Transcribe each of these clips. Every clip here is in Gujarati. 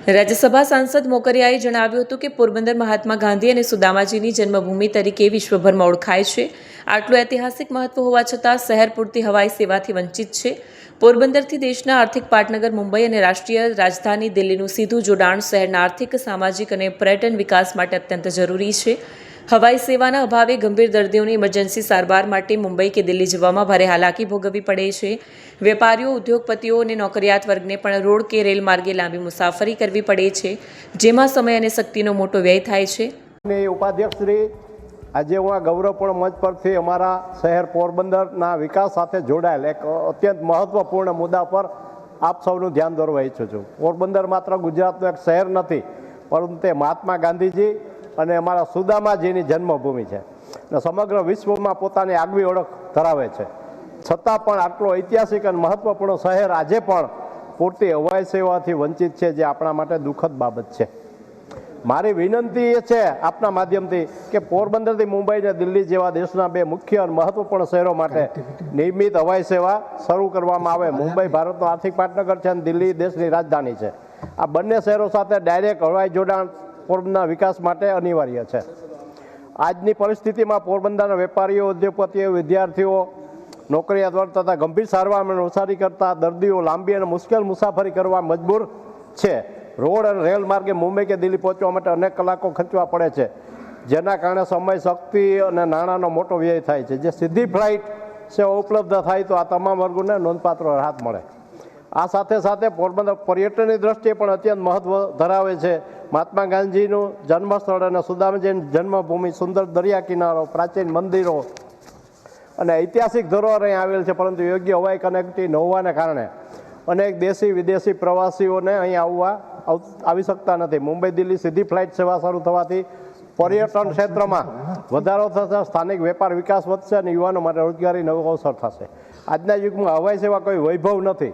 રાજ્યસભા સાંસદ મોકરિયાએ જણાવ્યું હતું કે પોરબંદર મહાત્મા ગાંધી અને સુદામાજીની જન્મભૂમિ તરીકે વિશ્વભરમાં ઓળખાય છે. આટલું ઐતિહાસિક મહત્વ હોવા છતાં શહેર પૂરતી હવાઈ સેવાથી વંચિત છે. પોરબંદરથી દેશના આર્થિક પાટનગર મુંબઈ અને રાષ્ટ્રીય રાજધાની દિલ્હીનું સીધું જોડાણ શહેરના આર્થિક, સામાજિક અને પર્યટન વિકાસ માટે અત્યંત જરૂરી છે. હવાઈ સેવાના અભાવે ગંભીર દર્દીઓની ઇમરજન્સી સારવાર માટે મુંબઈ કે દિલ્હી જવામાં ભારે હાલાકી ભોગવવી પડે છે. વેપારીઓ, ઉદ્યોગપતિઓ અને નોકરિયાત વર્ગને પણ રોડ કે રેલ માર્ગે લાંબી મુસાફરી કરવી પડે છે, જેમાં સમય અને શક્તિનો મોટો વ્યય થાય છે. ઉપાધ્યક્ષ શ્રી, આજે હું આ ગૌરવપૂર્ણ મંચ પરથી અમારા શહેર પોરબંદરના વિકાસ સાથે જોડાયેલ એક અત્યંત મહત્વપૂર્ણ મુદ્દા પર આપ સૌનું ધ્યાન દોરવા ઈચ્છું છું. પોરબંદર માત્ર ગુજરાતનું એક શહેર નથી, પરંતુ તે મહાત્મા ગાંધીજી અને અમારા સુદામાજીની જન્મભૂમિ છે અને સમગ્ર વિશ્વમાં પોતાની આગવી ઓળખ ધરાવે છે. છતાં પણ આટલો ઐતિહાસિક અને મહત્વપૂર્ણ શહેર આજે પણ પૂરતી હવાઈ સેવાથી વંચિત છે, જે આપણા માટે દુઃખદ બાબત છે. મારી વિનંતી એ છે આપના માધ્યમથી કે પોરબંદરથી મુંબઈ અને દિલ્હી જેવા દેશના બે મુખ્ય અને મહત્વપૂર્ણ શહેરો માટે નિયમિત હવાઈ સેવા શરૂ કરવામાં આવે. મુંબઈ ભારતનો આર્થિક પાટનગર છે અને દિલ્હી દેશની રાજધાની છે. આ બંને શહેરો સાથે ડાયરેક્ટ હવાઈ જોડાણ પોરબંદરના વિકાસ માટે અનિવાર્ય છે. આજની પરિસ્થિતિમાં પોરબંદરના વેપારીઓ, ઉદ્યોગપતિઓ, વિદ્યાર્થીઓ, નોકરિયાત વર્ગ તથા ગંભીર સારવાર મુસાફરી કરતા દર્દીઓ લાંબી અને મુશ્કેલ મુસાફરી કરવા મજબૂર છે. રોડ અને રેલ માર્ગે મુંબઈ કે દિલ્હી પહોંચવા માટે અનેક કલાકો ખર્ચવા પડે છે, જેના કારણે સમય, શક્તિ અને નાણાંનો મોટો વ્યય થાય છે. જે સીધી ફ્લાઇટ સેવા ઉપલબ્ધ થાય તો આ તમામ વર્ગોને નોંધપાત્ર રાહત મળે. આ સાથે સાથે પોરબંદર પર્યટનની દ્રષ્ટિએ પણ અત્યંત મહત્વ ધરાવે છે. મહાત્મા ગાંધીનું જન્મસ્થળ અને સુદામાજીની જન્મભૂમિ, સુંદર દરિયા કિનારો, પ્રાચીન મંદિરો અને ઐતિહાસિક ધરોહર અહીં આવેલ છે, પરંતુ યોગ્ય હવાઈ કનેક્ટિવિટી ન હોવાને કારણે અનેક દેશી વિદેશી પ્રવાસીઓને અહીં આવી શકતા નથી. મુંબઈ દિલ્હી સીધી ફ્લાઇટ સેવા શરૂ થવાથી પર્યટન ક્ષેત્રમાં વધારો થશે, સ્થાનિક વેપાર વિકાસ વધશે અને યુવાનો માટે રોજગારી નવો અવસર થશે. આજના યુગમાં હવાઈ સેવા કોઈ વૈભવ નથી,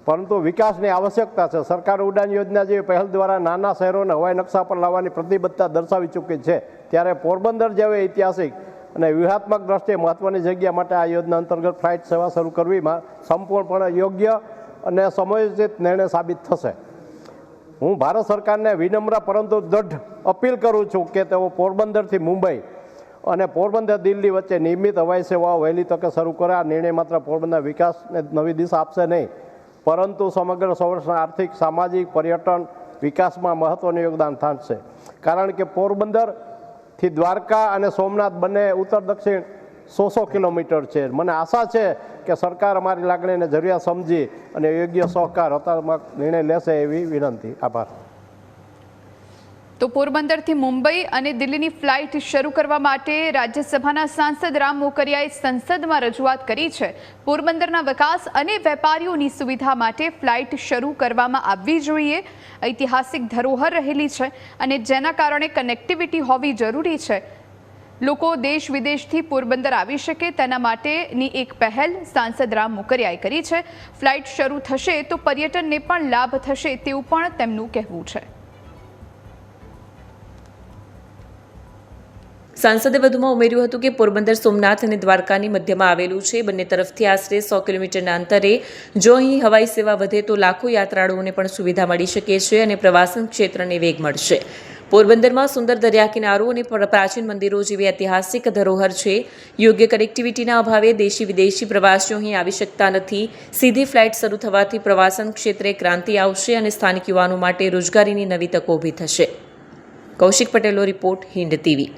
પરંતુ વિકાસની આવશ્યકતા છે. સરકાર ઉડાન યોજના જેવી પહેલ દ્વારા નાના શહેરોને હવાઈ નકશા પર લાવવાની પ્રતિબદ્ધતા દર્શાવી ચૂકી છે. ત્યારે પોરબંદર જેવી ઐતિહાસિક અને વ્યૂહાત્મક દ્રષ્ટિએ મહત્વની જગ્યા માટે આ યોજના અંતર્ગત ફ્લાઇટ સેવા શરૂ કરવીમાં સંપૂર્ણપણે યોગ્ય અને સમયોચિત નિર્ણય સાબિત થશે. હું ભારત સરકારને વિનમ્ર પરંતુ દ્રઢ અપીલ કરું છું કે તેઓ પોરબંદરથી મુંબઈ અને પોરબંદર દિલ્હી વચ્ચે નિયમિત હવાઈ સેવાઓ વહેલી તકે શરૂ કરે. આ નિર્ણય માત્ર પોરબંદર વિકાસને નવી દિશા આપશે નહીં, પરંતુ સમગ્ર સૌરાષ્ટ્રના આર્થિક, સામાજિક, પર્યટન વિકાસમાં મહત્વનું યોગદાન થશે. કારણ કે પોરબંદરથી દ્વારકા અને સોમનાથ બંને ઉત્તર દક્ષિણ 100 કિલોમીટર છે. મને આશા છે કે સરકાર અમારી લાગણીને જરૂરિયાત સમજી અને યોગ્ય સહકાર હકારાત્મક નિર્ણય લેશે એવી વિનંતી. આભાર. તો પોરબંદરથી મુંબઈ અને દિલ્હીની ફ્લાઇટ શરૂ કરવા માટે રાજ્યસભાના સાંસદ રામ મોકરિયાએ સંસદમાં રજૂઆત કરી છે. પોરબંદરના વિકાસ અને વેપારીઓની સુવિધા માટે ફ્લાઇટ શરૂ કરવામાં આવવી જોઈએ. ઐતિહાસિક ધરોહર રહેલી છે અને જેના કારણે કનેક્ટિવિટી હોવી જરૂરી છે. લોકો દેશ વિદેશથી પોરબંદર આવી શકે તેના માટેની એક પહેલ સાંસદ રામ મોકરિયાએ કરી છે. ફ્લાઇટ શરૂ થશે તો પર્યટનને પણ લાભ થશે તેવું પણ તેમનું કહેવું છે. સાંસદે વધુમાં ઉમેર્યું હતું કે પોરબંદર સોમનાથ અને દ્વારકાની મધ્યમાં આવેલું છે. બંને તરફથી આશરે 100 કિલોમીટરના અંતરે જો અહીં હવાઈ સેવા વધે તો લાખો યાત્રાળુઓને પણ સુવિધા મળી શકે છે અને પ્રવાસન ક્ષેત્રને વેગ મળશે. પોરબંદરમાં સુંદર દરિયા કિનારો અને પ્રાચીન મંદિરો જેવી ઐતિહાસિક ધરોહર છે. યોગ્ય કનેક્ટિવિટીના અભાવે દેશી વિદેશી પ્રવાસીઓ અહીં આવી શકતા નથી. સીધી ફ્લાઇટ શરૂ થવાથી પ્રવાસન ક્ષેત્રે ક્રાંતિ આવશે અને સ્થાનિક યુવાનો માટે રોજગારીની નવી તકો ઊભી થશે. કૌશિક પટેલનો રિપોર્ટ, હિન્દ ટીવી.